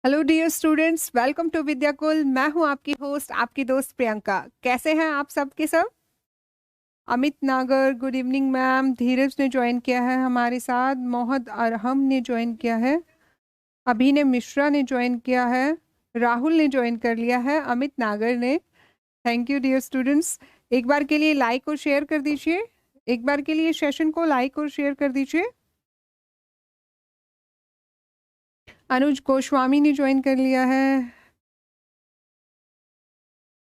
Hello dear students, welcome to Vidyakul. मैं हूं आपकी होस्ट, आपकी दोस्त प्रियंका। कैसे हैं आप सब के सब? अमित नागर, गुड इवनिंग मैम। धीरज ने ज्वाइन किया है हमारे साथ। मोहम्मद अरहम ने ज्वाइन किया है। अभिनव मिश्रा ने ज्वाइन किया है। राहुल ने ज्वाइन कर लिया है। अमित नागर ने। Thank you dear students. एक बार के लिए लाइक और शेयर कर दीजिए। एक बार के लिए सेशन को लाइक और शेयर कर दीजिए। अनुज गोस्वामी ने ज्वाइन कर लिया है।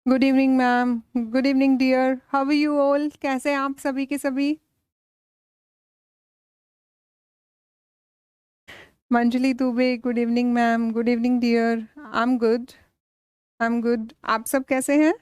Good evening ma'am. Good evening dear. How are you all? कैसे हैं आप सभी के सभी? Manjali Dubey, good evening ma'am. Good evening dear. I am good. I am good. आप सब कैसे हैं?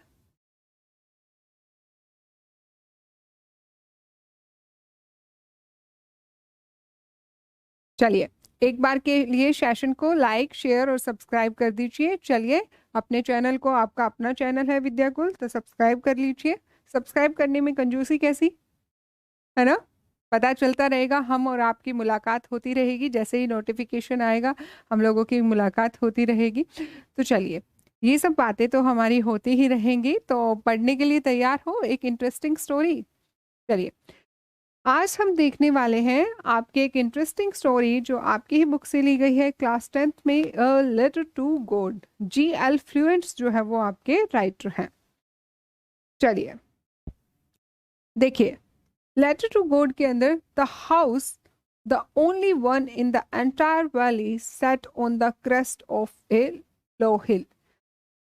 चलिए, एक बार के लिए सेशन को लाइक शेयर और सब्सक्राइब कर दीजिए। चलिए, अपने चैनल को, आपका अपना चैनल है विद्याकुल, तो सब्सक्राइब कर लीजिए। सब्सक्राइब करने में कंजूसी कैसी, है ना? पता चलता रहेगा, हम और आपकी मुलाकात होती रहेगी। जैसे ही नोटिफिकेशन आएगा हम लोगों की मुलाकात होती रहेगी। तो चलिए, ये सब बातें तो हमारी होती ही रहेंगी। तो पढ़ने के लिए तैयार हो एक इंटरेस्टिंग स्टोरी? चलिए, आज हम देखने वाले हैं आपके एक इंटरेस्टिंग स्टोरी जो आपकी ही बुक से ली गई है, क्लास 10th में, a letter to God. G.L. Fuentes जो है वो आपके राइटर हैं। चलिए देखिए, लेटर टू गॉड के अंदर, the house, the only one in the entire valley, set on the crest of A low hill.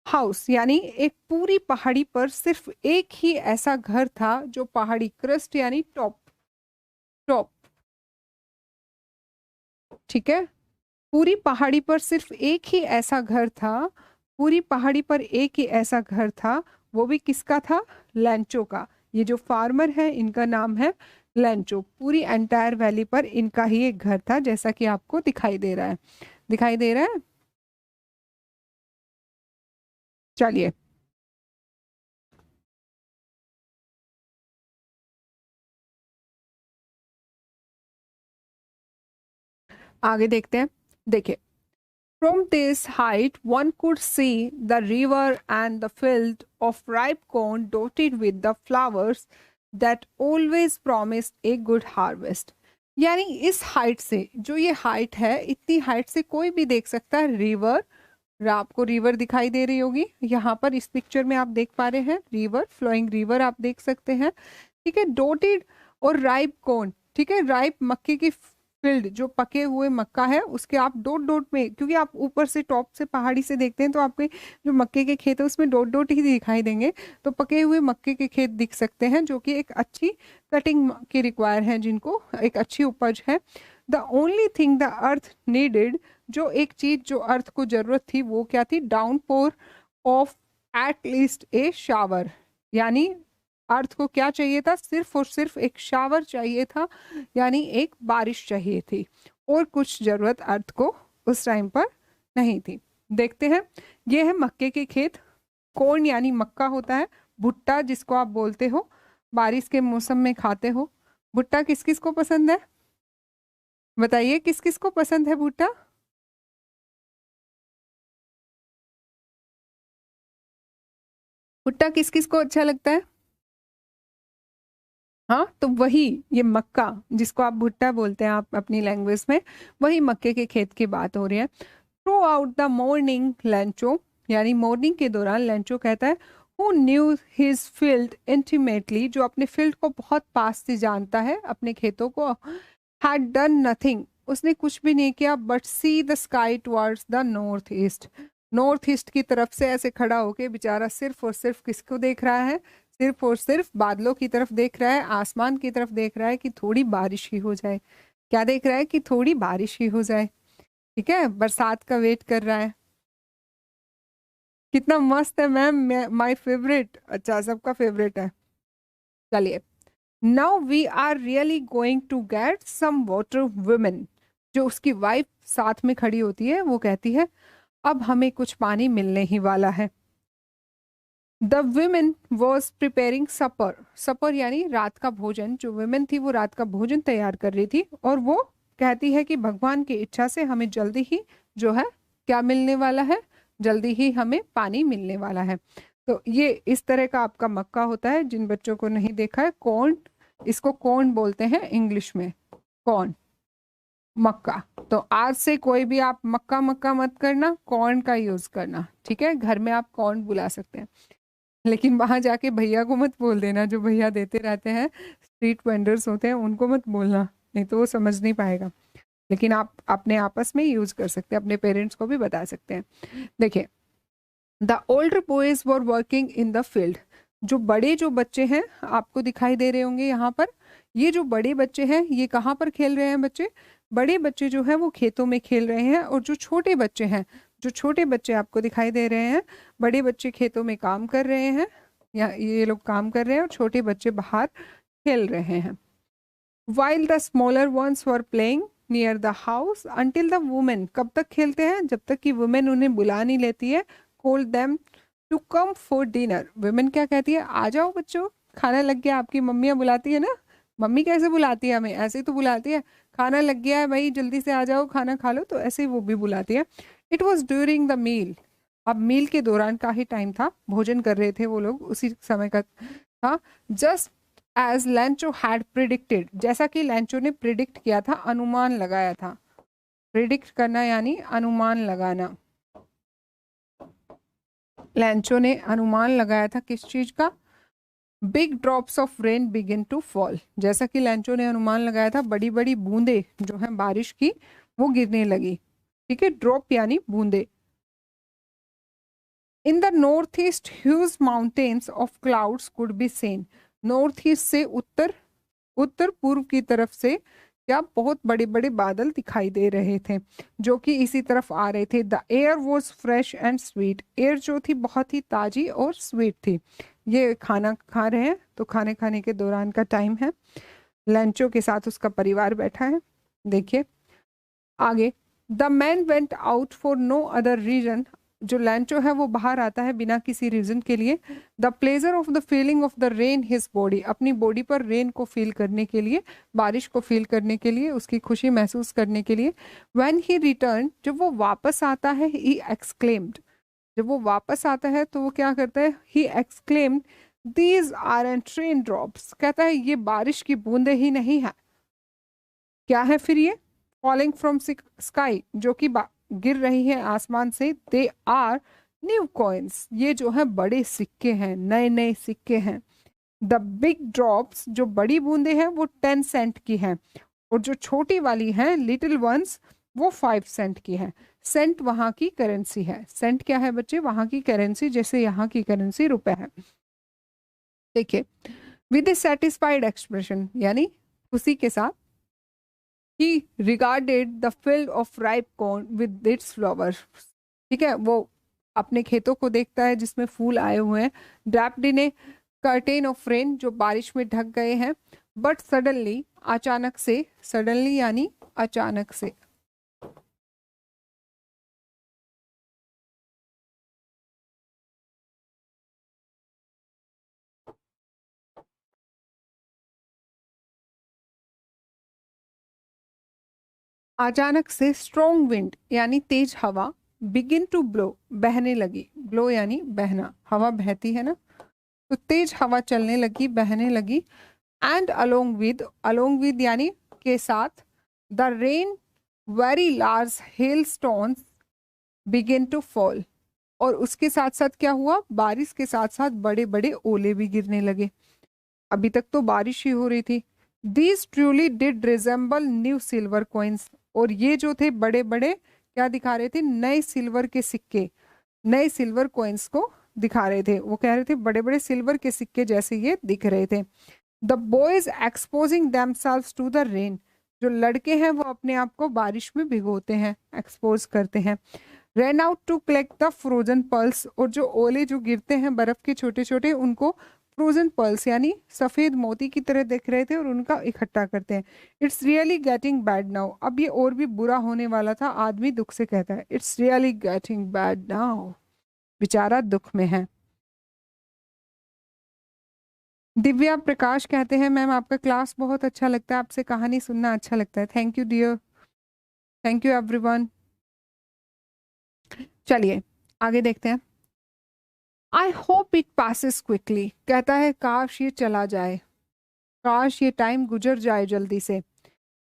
House यानी एक पूरी पहाड़ी पर सिर्फ एक ही ऐसा घर था जो पहाड़ी, क्रेस्ट यानी टॉप, टॉप, ठीक है। पूरी पहाड़ी पर सिर्फ एक ही ऐसा घर था। पूरी पहाड़ी पर एक ही ऐसा घर था। वो भी किसका था? लैंचो का। ये जो फार्मर है इनका नाम है लैंचो। पूरी एंटायर वैली पर इनका ही एक घर था, जैसा कि आपको दिखाई दे रहा है। दिखाई दे रहा है? चलिए, आगे देखते हैं। देखिए, from this height, one could see the river and the field of ripe corn dotted with the flowers that always promised a good harvest. यानी इस हाइट से, जो ये हाइट है, इतनी हाइट से कोई भी देख सकता है रिवर। आपको रिवर दिखाई दे रही होगी यहाँ पर, इस पिक्चर में आप देख पा रहे हैं रिवर, फ्लोइंग रिवर आप देख सकते हैं, ठीक है। डोटेड और राइप कॉर्न, ठीक है। राइप मक्के की फील्ड, जो पके हुए मक्का है उसके आप डॉट डॉट में, क्योंकि आप ऊपर से टॉप से पहाड़ी से देखते हैं तो आपके जो मक्के के खेत है उसमें डॉट डॉट ही दिखाई देंगे। तो पके हुए मक्के के खेत दिख सकते हैं जो कि एक अच्छी कटिंग की रिक्वायर है, जिनको एक अच्छी उपज है। The only thing the earth needed, जो एक चीज जो अर्थ को जरूरत थी वो क्या थी? Downpour of at least A shower. यानी अर्थ को क्या चाहिए था? सिर्फ और सिर्फ एक शावर चाहिए था, यानी एक बारिश चाहिए थी, और कुछ जरूरत अर्थ को उस टाइम पर नहीं थी। देखते हैं, ये है मक्के के खेत। कॉर्न यानी मक्का होता है। भुट्टा जिसको आप बोलते हो, बारिश के मौसम में खाते हो। भुट्टा किस किस को पसंद है? बताइए, किस किस को पसंद है भुट्टा? भुट्टा किस किस को अच्छा लगता है? हाँ, तो वही, ये मक्का जिसको आप भुट्टा बोलते हैं आप अपनी लैंग्वेज में, वही मक्के के खेत की बात हो रही है। थ्रू आउट द मॉर्निंग लैंचो, यानी मॉर्निंग के दौरान लैंचो कहता है, who knew his field intimately, जो अपने फील्ड को बहुत पास से जानता है, अपने खेतों को, हैड डन नथिंग, उसने कुछ भी नहीं किया, but see the sky towards the north east. North east की तरफ से ऐसे खड़ा होके बेचारा सिर्फ और सिर्फ किसको देख रहा है? सिर्फ और सिर्फ बादलों की तरफ देख रहा है, आसमान की तरफ देख रहा है कि थोड़ी बारिश ही हो जाए। क्या देख रहा है? कि थोड़ी बारिश ही हो जाए, ठीक है। बरसात का वेट कर रहा है। कितना मस्त है मैम, माय फेवरेट। अच्छा, सबका फेवरेट है। चलिए, now we are really going to get some water woman, जो उसकी वाइफ साथ में खड़ी होती है, वो कहती है अब हमें कुछ पानी मिलने ही वाला है। द वुमेन वॉज प्रिपेयरिंग सपर, सपर यानी रात का भोजन। जो वुमेन थी वो रात का भोजन तैयार कर रही थी, और वो कहती है कि भगवान की इच्छा से हमें जल्दी ही जो है क्या मिलने वाला है, जल्दी ही हमें पानी मिलने वाला है। तो ये इस तरह का आपका मक्का होता है। जिन बच्चों को नहीं देखा है, कॉर्न, इसको कॉर्न बोलते हैं इंग्लिश में, कॉर्न, मक्का। तो आज से कोई भी आप मक्का मक्का मत करना, कॉर्न का यूज करना, ठीक है। घर में आप कॉर्न बुला सकते हैं, लेकिन वहां जाके भैया को मत बोल देना, जो भैया देते रहते हैं, स्ट्रीट वेंडर्स होते हैं, उनको मत बोलना, नहीं तो वो समझ नहीं पाएगा। लेकिन आप अपने आपस में यूज कर सकते हैं, अपने पेरेंट्स को भी बता सकते हैं। देखिए, the older boys were working in the field. जो बच्चे हैं आपको दिखाई दे रहे होंगे यहाँ पर, ये जो बड़े बच्चे हैं ये कहाँ पर खेल रहे हैं बच्चे, बड़े बच्चे जो है वो खेतों में खेल रहे हैं, और जो छोटे बच्चे हैं, जो छोटे बच्चे आपको दिखाई दे रहे हैं, बड़े बच्चे खेतों में काम कर रहे हैं, या ये लोग काम कर रहे हैं और छोटे बच्चे बाहर खेल रहे हैं। While the smaller ones were playing near the house until the woman, कब तक खेलते हैं, जब तक कि women उन्हें बुला नहीं लेती है, called them to come for dinner। women क्या कहती है, आ जाओ बच्चों, खाना लग गया। आपकी मम्मियाँ बुलाती है ना, मम्मी कैसे बुलाती है हमें, ऐसे ही तो बुलाती है, खाना लग गया है भाई, जल्दी से आ जाओ, खाना खा लो, तो ऐसे ही वो भी बुलाती है। It was during the meal, अब मील के दौरान का ही टाइम था, भोजन कर रहे थे वो लोग, उसी समय का था। Just as Lencho had predicted, जैसा कि लैंचो ने प्रिडिक्ट किया था, अनुमान लगाया था। प्रिडिक्ट करना यानी अनुमान लगाना। लैंचो ने अनुमान लगाया था किस चीज का, big drops of rain begin to fall, जैसा कि लैंचो ने अनुमान लगाया था, बड़ी बड़ी बूंदे जो हैं बारिश की वो गिरने लगी, ठीक है। ड्रॉप यानी बूंदे। In the north east huge mountains of clouds could be seen, north east से उत्तर पूर्व की तरफ से क्या बहुत बड़े बड़े बादल दिखाई दे रहे थे, जो कि इसी तरफ आ रहे थे। The air was fresh and sweet, air जो थी बहुत ही ताजी और स्वीट थी। ये खाना खा रहे हैं, तो खाने खाने के दौरान का टाइम है, लंचों के साथ उसका परिवार बैठा है। देखिए आगे, the man went out for no other reason, जो लैंचो है वो बाहर आता है बिना किसी रीजन के लिए। The pleasure of the feeling of the rain his body, अपनी बॉडी पर रेन को फील करने के लिए, बारिश को फील करने के लिए, उसकी खुशी महसूस करने के लिए। व्हेन ही रिटर्न, जब वो वापस आता है, ही एक्सक्लेम्ड, जब वो वापस आता है तो वो क्या करता है, he exclaimed these aren't rain drops, कहता है ये बारिश की बूंदे ही नहीं है, क्या है फिर ये, फॉलिंग फ्रॉम स्काई, जो कि गिर रही है आसमान से। दे आर न्यू कॉइन्स, ये जो है बड़े सिक्के हैं, नए नए सिक्के हैं। द बिग ड्रॉप्स, जो बड़ी बूंदे हैं वो 10 सेंट की हैं, और जो छोटी वाली हैं लिटिल वंस वो 5 सेंट की है। सेंट वहां की करेंसी है, सेंट क्या है बच्चे, वहां की करेंसी, जैसे यहाँ की करेंसी रुपए है। देखिए, विद ए सेटिस्फाइड एक्सप्रेशन, यानी खुशी के साथ, he regarded the field of ripe corn with its flowers, ठीक है, वो अपने खेतों को देखता है जिसमें फूल आए हुए हैं। Draped in A curtain of rain, जो बारिश में ढक गए हैं। बट सडनली, अचानक से, सडनली यानी अचानक से। अचानक से स्ट्रॉन्ग विंड यानी तेज हवा, बिगिन टू ब्लो, बहने लगी, ब्लो यानी बहना, हवा बहती है ना, तो तेज हवा चलने लगी, बहने लगी। एंड अलोंग विद यानी के साथ, the rain, very large hailstones begin to fall, और उसके साथ साथ क्या हुआ, बारिश के साथ साथ बड़े बड़े ओले भी गिरने लगे। अभी तक तो बारिश ही हो रही थी। These truly did resemble new silver coins, और ये जो थे बड़े बड़े क्या दिखा रहे थे, नए सिल्वर के सिक्के, नए सिल्वर कॉइन्स को दिखा रहे थे। वो कह रहे थे बड़े बड़े सिल्वर के सिक्के जैसे ये दिख रहे थे। The boys exposing themselves to the rain, जो लड़के हैं वो अपने आप को बारिश में भिगोते हैं, एक्सपोज करते हैं। Ran out to collect the frozen pearls, और जो ओले जो गिरते हैं बर्फ के छोटे छोटे, उनको फ्रोजन पर्ल्स यानी सफेद मोती की तरह दिख रहे थे, और उनका इकट्ठा करते हैं। It's really getting bad now, अब ये और भी बुरा होने वाला था, आदमी दुख से कहता है, it's really getting bad now, बेचारा दुख में है। दिव्या प्रकाश कहते हैं, मैम आपका क्लास बहुत अच्छा लगता है, आपसे कहानी सुनना अच्छा लगता है। Thank you dear, thank you everyone. चलिए आगे देखते हैं। I hope it passes quickly, कहता है काश ये चला जाए, काश ये टाइम गुजर जाए जल्दी से।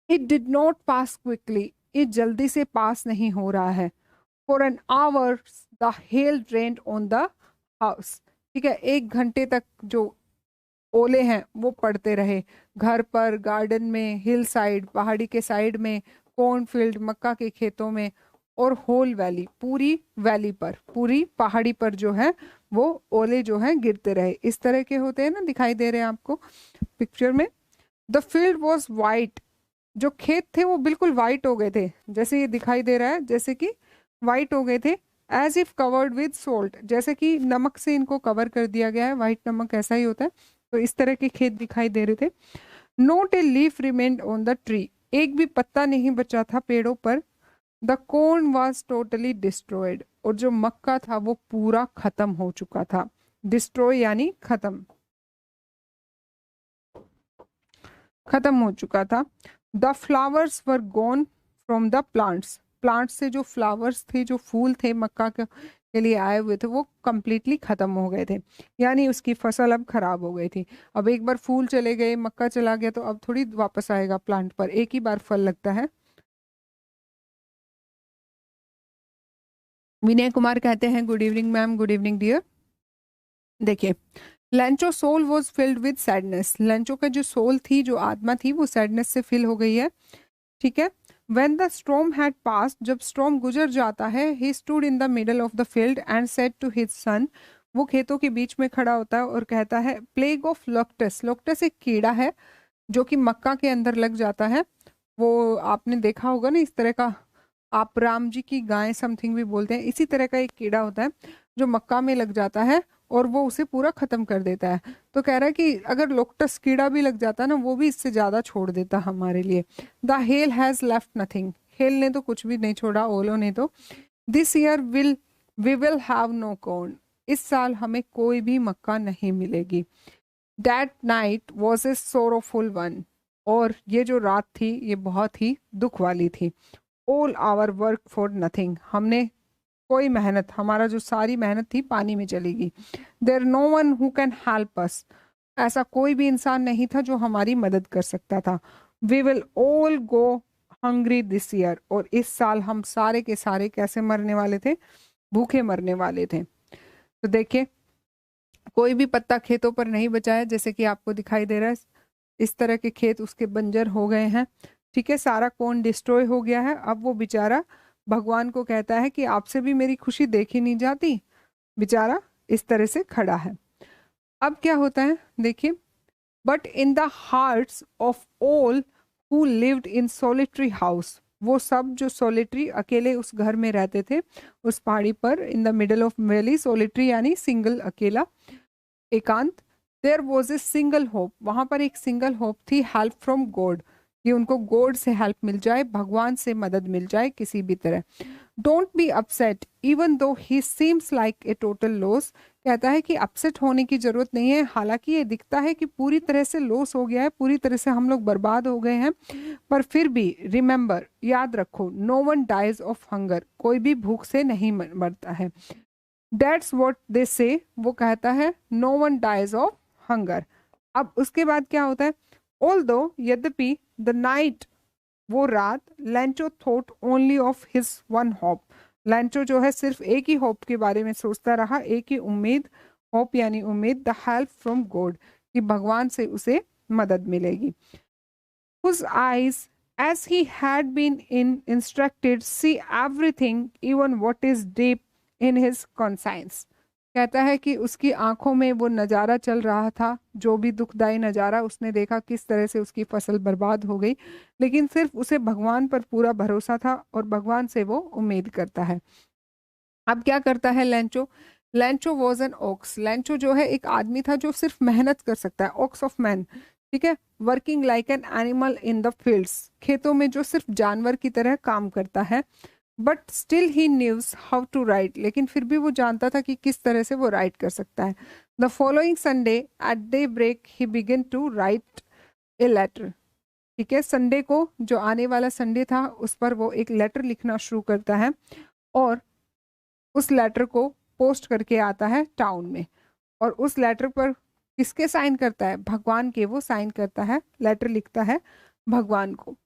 It did not pass quickly, ये जल्दी से पास नहीं हो रहा है। For an hour the hell drained on the house, ठीक है, 1 घंटे तक जो ओले हैं वो पड़ते रहे, घर पर, गार्डन में, हिल साइड, पहाड़ी के साइड में, कॉर्नफील्ड, मक्का के खेतों में, और होल वैली, पूरी वैली पर, पूरी पहाड़ी पर जो है वो ओले जो हैं गिरते रहे। इस तरह के होते हैं ना, दिखाई दे रहे हैं आपको पिक्चर में। द फील्ड वॉज वाइट, जो खेत थे वो बिल्कुल वाइट हो गए थे, जैसे ये दिखाई दे रहा है, जैसे कि वाइट हो गए थे। As if covered with salt, जैसे कि नमक से इनको कवर कर दिया गया है, वाइट नमक ऐसा ही होता है। तो इस तरह के खेत दिखाई दे रहे थे। Note a leaf remained on the tree, एक भी पत्ता नहीं बचा था पेड़ों पर। The corn was totally destroyed, और जो मक्का था वो पूरा खत्म हो चुका था। डिस्ट्रॉय यानी खत्म, खत्म हो चुका था। The flowers were gone from the plants, plants से जो फ्लावर्स थे, जो फूल थे मक्का के लिए आए हुए थे, वो कंप्लीटली खत्म हो गए थे, यानी उसकी फसल अब खराब हो गई थी। अब एक बार फूल चले गए, मक्का चला गया, तो अब थोड़ी वापस आएगा प्लांट पर, एक ही बार फल लगता है। विनय कुमार कहते हैं good evening ma'am, good evening dear. देखिए, Lencho soul was filled with sadness, Lencho का जो सोल थी, जो आत्मा थी, वो सैडनेस से फिल हो गई है, ठीक है। When the storm had passed, जब स्टॉर्म गुजर जाता है, he stood in the middle of the field and said to his son, वो खेतों के बीच में खड़ा होता है और कहता है, प्लेग ऑफ लोक्टस, लोक्टस एक कीड़ा है जो कि मक्का के अंदर लग जाता है। वो आपने देखा होगा ना, इस तरह का, आप राम जी की गाय समथिंग भी बोलते हैं, इसी तरह का एक कीड़ा होता है जो मक्का में लग जाता है और वो उसे पूरा खत्म कर देता है। तो कह रहा है कि अगर लोक्टस कीड़ा भी लग जाता ना, वो भी इससे ज्यादा छोड़ देता हमारे लिए। The hail has left nothing, hail ने तो कुछ भी नहीं छोड़ा, ओलो ने तो। This year we will have no corn, इस साल हमें कोई भी मक्का नहीं मिलेगी। That night was a sorrowful one, और ये जो रात थी ये बहुत ही दुख वाली थी। All our work for nothing, हमने कोई मेहनत, हमारा जो सारी मेहनत थी पानी में चलेगी। There no one who can help us, ऐसा कोई भी इंसान नहीं था जो हमारी मदद कर सकता था। We will all go hungry this year, और इस साल हम सारे के सारे कैसे मरने वाले थे, भूखे मरने वाले थे। तो देखिए, कोई भी पत्ता खेतों पर नहीं बचा है, जैसे कि आपको दिखाई दे रहा है, इस तरह के खेत उसके बंजर हो गए हैं, ठीक है, सारा कौन डिस्ट्रॉय हो गया है। अब वो बेचारा भगवान को कहता है कि आपसे भी मेरी खुशी देखी नहीं जाती, बेचारा इस तरह से खड़ा है। अब क्या होता है देखिए, but in the hearts of all who lived in solitary house, वो सब जो सोलिटरी अकेले उस घर में रहते थे, उस पहाड़ी पर, in the middle of valley, solitary यानी सिंगल, अकेला, एकांत। There was a single hope, वहां पर एक सिंगल होप थी, हेल्प फ्रॉम गॉड, कि उनको गॉड से हेल्प मिल जाए, भगवान से मदद मिल जाए किसी भी तरह। Don't be upset even though he seems like a total loss, कहता है कि अपसेट होने की जरूरत नहीं है, हालांकि ये दिखता है कि पूरी तरह से लॉस हो गया है, पूरी तरह से हम लोग बर्बाद हो गए हैं, पर फिर भी रिमेंबर, याद रखो, no one dies of hunger, कोई भी भूख से नहीं मरता है। That's what they say, वो कहता है no one dies of hunger. अब उसके बाद क्या होता है, although यद्यपि द नाइट, वो रात, लैंचो thought only of his one hope, लैंचो जो है सिर्फ एक ही होप के बारे में सोचता रहा, एक ही उम्मीद, होप यानी उम्मीद, द हेल्प फ्रॉम गॉड, कि भगवान से उसे मदद मिलेगी। whose eyes as he had been instructed see everything even what is deep in his conscience, कहता है कि उसकी आंखों में वो नज़ारा चल रहा था, जो भी दुखदाई नज़ारा उसने देखा, किस तरह से उसकी फसल बर्बाद हो गई, लेकिन सिर्फ उसे भगवान पर पूरा भरोसा था और भगवान से वो उम्मीद करता है। अब क्या करता है Lencho, Lencho was an ox, Lencho जो है एक आदमी था जो सिर्फ मेहनत कर सकता है, ओक्स ऑफ मैन, ठीक है, working like an animal in the fields, खेतों में जो सिर्फ जानवर की तरह काम करता है। But still he knew how to write, लेकिन फिर भी वो जानता था कि किस तरह से वो राइट कर सकता है। The following Sunday at daybreak he begin to write a letter, ठीक है, संडे को, जो आने वाला संडे था, उस पर वो एक लेटर लिखना शुरू करता है। और उस लेटर को पोस्ट करके आता है टाउन में, और उस लेटर पर किसके साइन करता है? भगवान के वो साइन करता है, लेटर लिखता है भगवान को।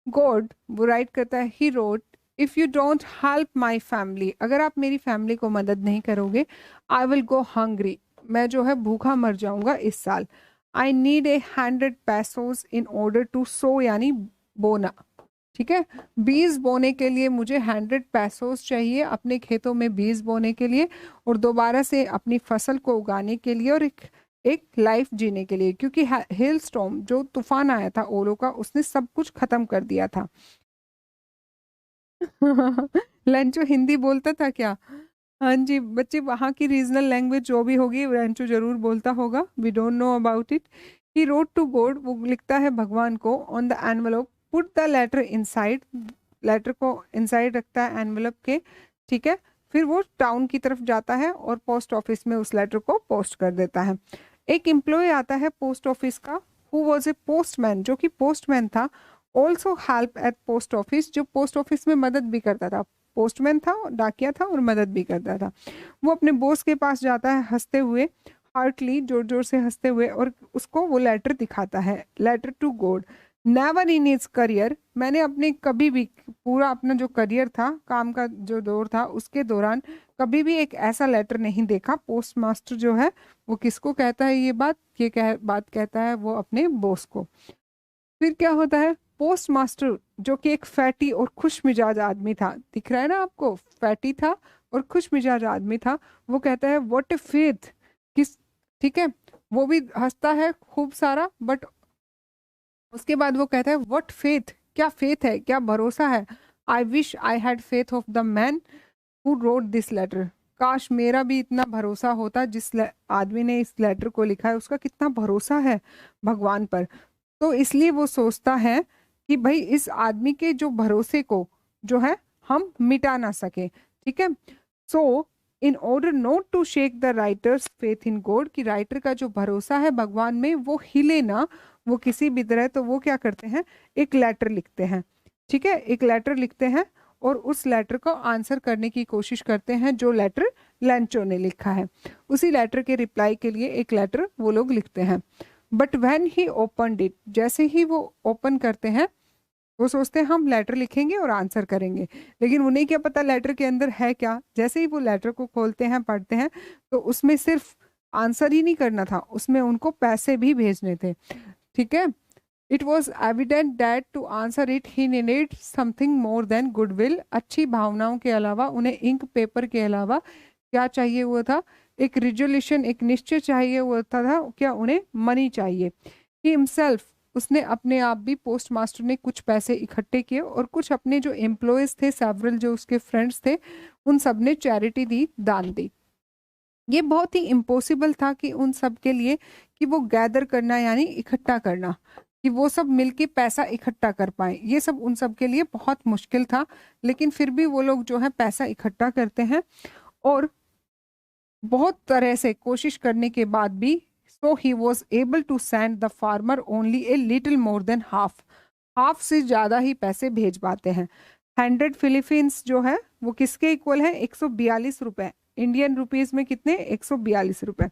गॉड वो राइट करता है, he wrote, if you don't help my family, अगर आप मेरी फैमिली को मदद नहीं करोगे, आई विल गो हंग्री, मैं जो है भूखा मर जाऊंगा इस साल। I need a 100 pesos in order to sow, यानी बोना, ठीक है, बीज बोने के लिए मुझे 100 pesos चाहिए अपने खेतों में बीज बोने के लिए, और दोबारा से अपनी फसल को उगाने के लिए, और एक लाइफ जीने के लिए, क्योंकि हेल स्टॉर्म जो तूफान आया था ओलो का, उसने सब कुछ खत्म कर दिया था। लंचो हिंदी बोलता था क्या? हाँ जी बच्चे, वहाँ की रीजनल लैंग्वेज जो भी होगी लंचो जरूर बोलता होगा, we don't know about it. He wrote to God, वो लिखता है भगवान को, on the envelope put the letter inside, letter को इनसाइड रखता है एनवेलप के, ठीक है। फिर वो टाउन की तरफ जाता है और पोस्ट ऑफिस में उस लेटर को पोस्ट कर देता है। एक एम्प्लॉय आता है पोस्ट ऑफिस का, हु वॉज ए पोस्टमैन, जो कि पोस्टमैन था, also help at post office, जो पोस्ट ऑफिस में मदद भी करता था, पोस्टमैन था, डाकिया था और मदद भी करता था। वो अपने बॉस के पास जाता है हंसते हुए, हार्टली जोर जोर से हंसते हुए, और उसको वो लेटर दिखाता है, letter to God, never in his career, मैंने अपने कभी भी, पूरा अपना जो करियर था, काम का जो दौर था, उसके दौरान कभी भी एक ऐसा लेटर नहीं देखा। पोस्ट मास्टर जो है वो किसको कहता है ये बात? बात कहता है वो अपने बॉस को। फिर क्या होता है, पोस्ट मास्टर जो कि एक फैटी और खुश मिजाज आदमी था, दिख रहा है ना आपको, फैटी था और खुश मिजाज आदमी था, वो कहता है व्हाट ए फेथ, किस, ठीक है, वो भी हंसता है खूब सारा, बट उसके बाद वो कहता है व्हाट फेथ, क्या फेथ है, क्या भरोसा है, I wish I had faith of the man who wrote this letter, काश मेरा भी इतना भरोसा होता, जिस आदमी ने इस लेटर को लिखा है उसका कितना भरोसा है भगवान पर। तो इसलिए वो सोचता है कि भाई इस आदमी के जो भरोसे को जो है हम मिटा ना सके, ठीक है। So in order not to shake the writer's faith in God, कि राइटर का जो भरोसा है भगवान में वो हिले ना, वो किसी भी तरह, तो वो क्या करते हैं, एक लेटर लिखते हैं, ठीक है, एक लेटर लिखते हैं, और उस लेटर को आंसर करने की कोशिश करते हैं, जो लेटर लैंचो ने लिखा है, उसी लेटर के रिप्लाई के लिए एक लेटर वो लोग लिखते हैं। But when he opened it, जैसे ही वो ओपन करते हैं, वो सोचते हैं हम लेटर लिखेंगे और आंसर करेंगे, लेकिन उन्हें क्या पता लेटर के अंदर है क्या। जैसे ही वो लेटर को खोलते हैं, पढ़ते हैं, तो उसमें सिर्फ आंसर ही नहीं करना था, उसमें उनको पैसे भी भेजने थे, ठीक है। It was evident that to answer it he needed something more than goodwill, अच्छी भावनाओं के अलावा उन्हें इंक पेपर के अलावा क्या चाहिए हुआ था, एक रिजोल्यूशन, एक निश्चय चाहिए हुआ था, क्या उन्हें मनी चाहिए। ही हिमसेल्फ, उसने अपने आप भी, पोस्ट मास्टर ने कुछ पैसे इकट्ठे किए और कुछ अपने जो एम्प्लॉयज थे, सेवरल जो उसके फ्रेंड्स थे, उन सब ने चैरिटी दी, दान दी। ये बहुत ही इम्पॉसिबल था कि उन सब के लिए कि वो गैदर करना, यानी इकट्ठा करना, कि वो सब मिलके पैसा इकट्ठा कर पाए, ये सब उन सब के लिए बहुत मुश्किल था, लेकिन फिर भी वो लोग जो है पैसा इकट्ठा करते हैं, और बहुत तरह से कोशिश करने के बाद भी, so he was able to send the farmer only a little more than half से ज़्यादा ही पैसे भेज पाते हैं। 100 फिलीपींस जो है वो किसके इक्वल है? 142 रुपए, इंडियन रुपीस में कितने? 142 रुपए।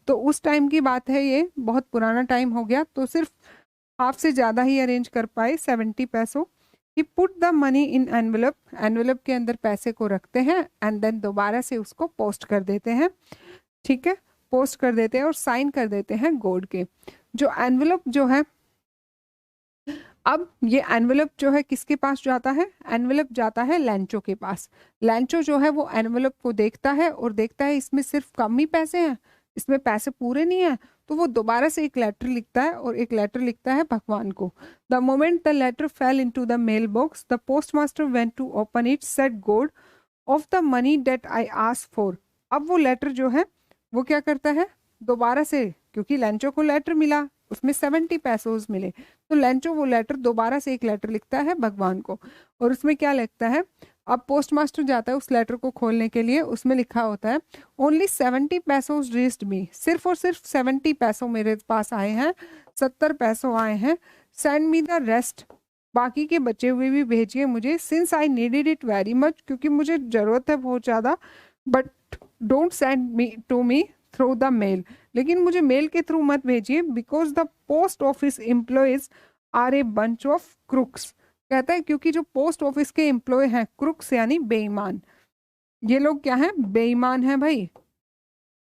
तो उस टाइम की बात है, ये बहुत पुराना टाइम हो गया, तो सिर्फ हाफ से ज़्यादा ही अरेंज कर पाए, 70 पैसों। He put the money in envelope, envelope के अंदर पैसे को रखते हैं, एंड देन दोबारा से उसको पोस्ट कर देते हैं, ठीक है, पोस्ट कर देते हैं और साइन कर देते हैं गॉड के। जो एनवेलप जो है, अब ये एनवेलप जो है किसके पास जाता है? एनवेलप जाता है लैंचो के पास। लैंचो जो है वो एनवेलप को देखता है और देखता है इसमें सिर्फ कम ही पैसे हैं, इसमें पैसे पूरे नहीं है, तो वो दोबारा से एक लेटर लिखता है, और एक लेटर लिखता है भगवान को। The moment the letter fell into the mailbox, the postmaster went to open it, said God of the money that I ask for. अब वो लेटर जो है वो क्या करता है, दोबारा से, क्योंकि लैंचो को लेटर मिला, उसमें 70 पैसोज मिले, तो लैंचो वो लेटर दोबारा से एक लेटर लिखता है भगवान को, और उसमें क्या लिखता है, अब पोस्ट मास्टर जाता है उस लेटर को खोलने के लिए, उसमें लिखा होता है ओनली 70 पैसोज रीच्ड मी, सिर्फ और सिर्फ 70 पैसों मेरे पास आए हैं, 70 पैसों आए हैं, सेंड मी द रेस्ट, बाकी के बचे हुए भी भेजिए मुझे, since I needed it very much, क्योंकि मुझे ज़रूरत है बहुत ज़्यादा, but don't send me to me through the mail, लेकिन मुझे मेल के थ्रू मत भेजिए, because the post office employees are a bunch of crooks. कहता है क्योंकि जो पोस्ट ऑफिस के एम्प्लॉय हैं, क्रुक्स यानी बेईमान, ये लोग क्या हैं, बेईमान हैं भाई,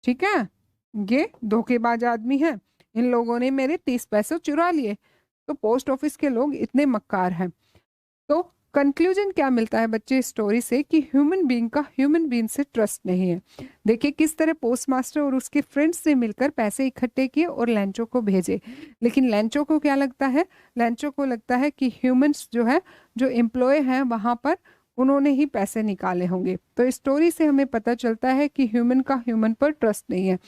ठीक है, ये धोखेबाज आदमी है, इन लोगों ने मेरे 30 पैसे चुरा लिए। तो पोस्ट ऑफिस के लोग इतने मक्कार हैं। तो कंक्लूजन क्या मिलता है बच्चे स्टोरी से, कि ह्यूमन बीइंग का ह्यूमन बीइंग से ट्रस्ट नहीं है। देखिए किस तरह पोस्टमास्टर और उसके फ्रेंड्स ने मिलकर पैसे इकट्ठे किए और लैंचो को भेजे, लेकिन लैंचो को क्या लगता है, लैंचो को लगता है कि ह्यूमंस जो है, जो एम्प्लॉय हैं वहां पर, उन्होंने ही पैसे निकाले होंगे। तो इस स्टोरी से हमें पता चलता है कि ह्यूमन का ह्यूमन पर ट्रस्ट नहीं है।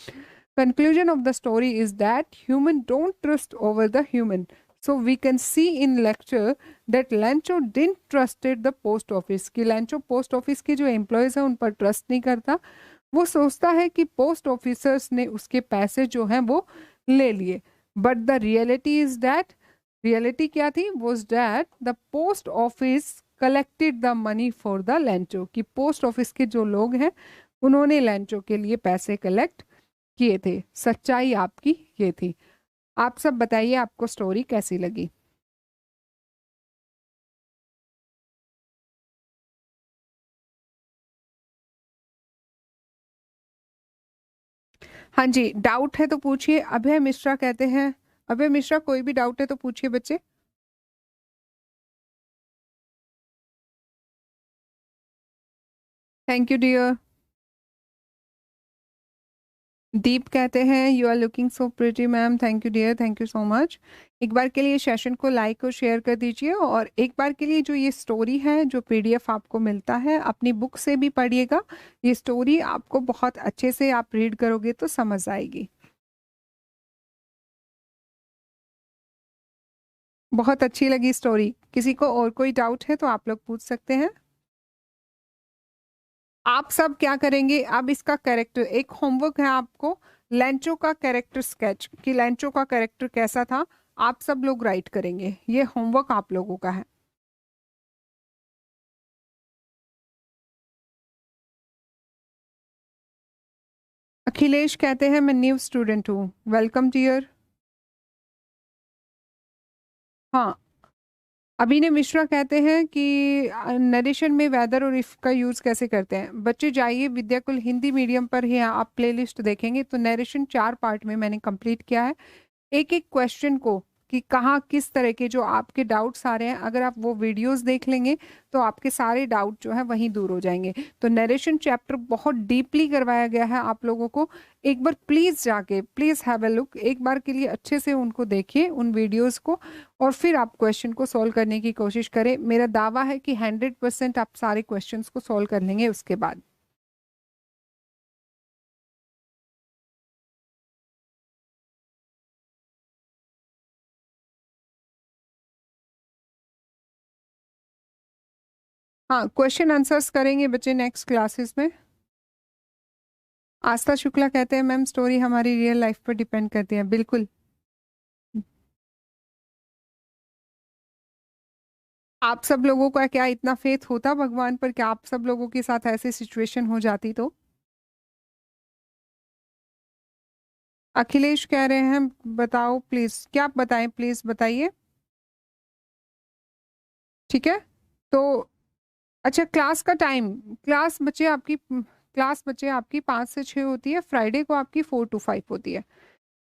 Conclusion of the story is that human don't trust over the human. So we can see in lecture that Lancho didn't trusted the post office, कि Lancho post office के जो employees हैं उन पर trust नहीं करता, वो सोचता है कि पोस्ट ऑफिसर्स ने उसके पैसे जो हैं वो ले लिए। But the reality is that, reality क्या थी, was that the post office collected the money for the लैंचो, कि पोस्ट ऑफिस के जो लोग हैं उन्होंने लैंचो के लिए पैसे कलेक्ट किए थे। सच्चाई आपकी ये थी। आप सब बताइए आपको स्टोरी कैसी लगी। हाँ जी, डाउट है तो पूछिए। अभय मिश्रा कहते हैं, अभय मिश्रा कोई भी डाउट है तो पूछिए बच्चे। Thank you dear. दीप कहते हैं you are looking so pretty ma'am, thank you dear, thank you so much. एक बार के लिए सेशन को लाइक और शेयर कर दीजिए, और एक बार के लिए जो ये स्टोरी है, जो पीडीएफ आपको मिलता है, अपनी बुक से भी पढ़िएगा। ये स्टोरी आपको बहुत अच्छे से आप रीड करोगे तो समझ आएगी। बहुत अच्छी लगी स्टोरी। किसी को और कोई डाउट है तो आप लोग पूछ सकते हैं। आप सब क्या करेंगे अब, इसका कैरेक्टर, एक होमवर्क है आपको, लैंचो का कैरेक्टर स्केच, कि लैंचो का कैरेक्टर कैसा था, आप सब लोग राइट करेंगे। ये होमवर्क आप लोगों का है। अखिलेश कहते हैं मैं न्यू स्टूडेंट हूँ, वेलकम डियर। हाँ, अभिनय मिश्रा कहते हैं कि नरेशन में वेदर और इफ का यूज कैसे करते हैं। बच्चे जाइए विद्याकुल हिंदी मीडियम पर ही आप प्लेलिस्ट देखेंगे तो नरेशन 4 पार्ट में मैंने कंप्लीट किया है। एक एक क्वेश्चन को, कि कहाँ किस तरह के जो आपके डाउट्स आ रहे हैं, अगर आप वो वीडियोस देख लेंगे तो आपके सारे डाउट जो है वहीं दूर हो जाएंगे। तो नरेशन चैप्टर बहुत डीपली करवाया गया है आप लोगों को। एक बार प्लीज जाके प्लीज हैव अ लुक, एक बार के लिए अच्छे से उनको देखिए उन वीडियोस को, और फिर आप क्वेश्चन को सॉल्व करने की कोशिश करें। मेरा दावा है कि 100% आप सारे क्वेश्चंस को सॉल्व कर लेंगे उसके बाद। हाँ, क्वेश्चन आंसर्स करेंगे बच्चे नेक्स्ट क्लासेस में। आस्था शुक्ला कहते हैं मैम स्टोरी हमारी रियल लाइफ पर डिपेंड करती है, बिल्कुल। आप सब लोगों का क्या इतना फेथ होता भगवान पर, क्या आप सब लोगों के साथ ऐसी सिचुएशन हो जाती तो। अखिलेश कह रहे हैं बताओ प्लीज, क्या आप बताएं, प्लीज बताइए। ठीक है, तो अच्छा क्लास का टाइम, क्लास बच्चे आपकी 5 से 6 होती है, फ्राइडे को आपकी 4 to 5 होती है।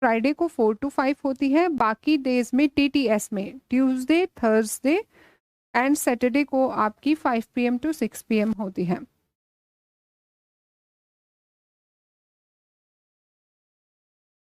फ्राइडे को 4 to 5 होती है, बाकी डेज में टीटीएस में ट्यूसडे थर्सडे एंड सैटरडे को आपकी 5 PM to 6 PM होती है।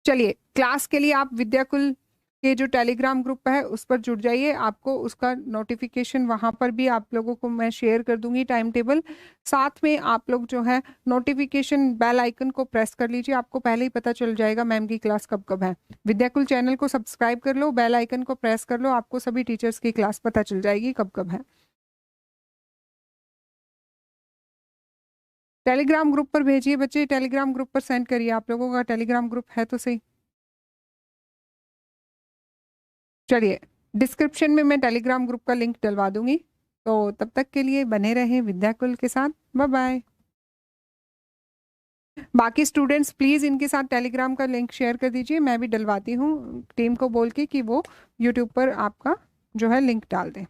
चलिए, क्लास के लिए आप विद्याकुल के जो टेलीग्राम ग्रुप है उस पर जुड़ जाइए, आपको उसका नोटिफिकेशन वहां पर भी आप लोगों को मैं शेयर कर दूंगी, टाइम टेबल। साथ में आप लोग जो है नोटिफिकेशन बेल आइकन को प्रेस कर लीजिए, आपको पहले ही पता चल जाएगा मैम की क्लास कब कब है। विद्याकुल चैनल को सब्सक्राइब कर लो, बेल आइकन को प्रेस कर लो, आपको सभी टीचर्स की क्लास पता चल जाएगी कब कब है। टेलीग्राम ग्रुप पर भेजिए बच्चे, टेलीग्राम ग्रुप पर सेंड करिए, आप लोगों का टेलीग्राम ग्रुप है तो सही। चलिए, डिस्क्रिप्शन में मैं टेलीग्राम ग्रुप का लिंक डलवा दूंगी। तो तब तक के लिए बने रहें विद्याकुल के साथ। Bye bye. बाकी स्टूडेंट्स प्लीज़ इनके साथ टेलीग्राम का लिंक शेयर कर दीजिए, मैं भी डलवाती हूँ टीम को बोल के कि वो यूट्यूब पर आपका जो है लिंक डाल दें।